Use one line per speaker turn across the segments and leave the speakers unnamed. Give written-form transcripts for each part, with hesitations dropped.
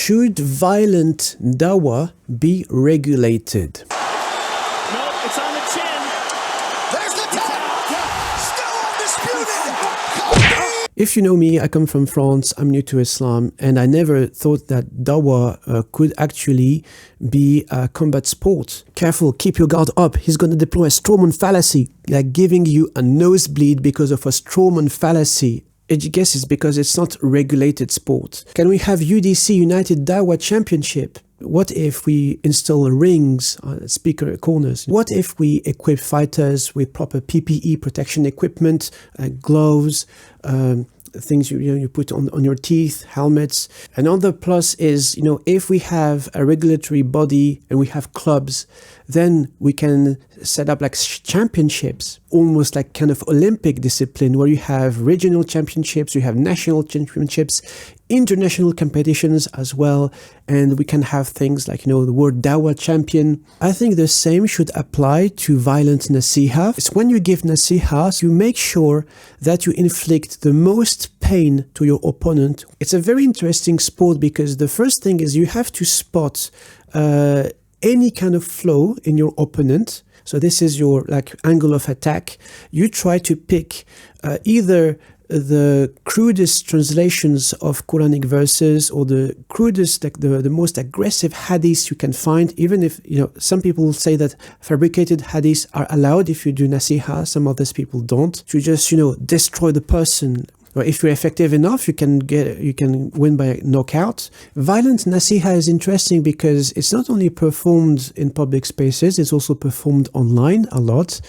Should violent Dawah be regulated?
No, it's on the chin.
There's the tap. Still undisputed.
If you know me, I come from France, I'm new to Islam, and I never thought that Dawah could actually be a combat sport. Careful, keep your guard up. He's going to deploy a strawman fallacy, like giving you a nosebleed because of a strawman fallacy. I guess it's because it's not regulated sport. Can we have UDC, United Dawah Championship? What if we install rings on speaker corners? What if we equip fighters with proper PPE protection equipment, gloves, things you put on your teeth, helmets? Another plus is, if we have a regulatory body and we have clubs, then we can set up like championships, almost like kind of Olympic discipline, where you have regional championships, you have national championships, international competitions as well, and we can have things like, the word Dawah champion. I think the same should apply to violent nasiha. It's when you give nasiha, you make sure that you inflict the most pain to your opponent. It's a very interesting sport because the first thing is you have to spot any kind of flaw in your opponent. So this is your angle of attack. You try to pick either the crudest translations of Quranic verses or the crudest, the most aggressive hadiths you can find, even if, some people say that fabricated hadiths are allowed if you do nasiha, some others people don't, to just, destroy the person. Or if you're effective enough, you can win by knockout. Violent nasiha is interesting because it's not only performed in public spaces, it's also performed online a lot.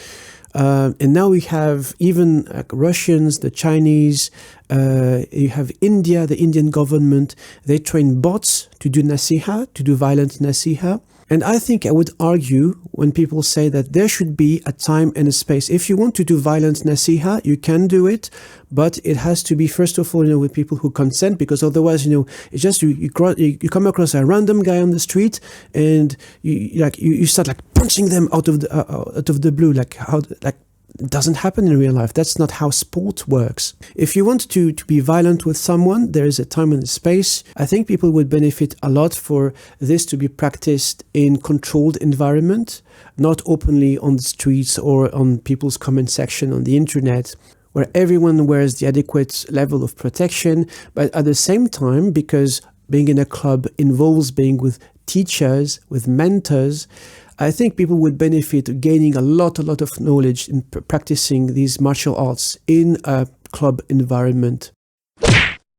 And now we have even Russians, the Chinese, you have India, the Indian government, they train bots to do nasiha, to do violent nasiha. And I think I would argue when people say that there should be a time and a space. If you want to do violent nasiha, you can do it, but it has to be, first of all, with people who consent, because otherwise, it's just you come across a random guy on the street and you start punching them out of the blue, it doesn't happen in real life. That's not how sport works. If you want to be violent with someone, there is a time and a space. I think people would benefit a lot for this to be practiced in controlled environment, not openly on the streets or on people's comment section on the internet, where everyone wears the adequate level of protection. But at the same time, because being in a club involves being with teachers, with mentors, I think people would benefit gaining a lot of knowledge in practicing these martial arts in a club environment.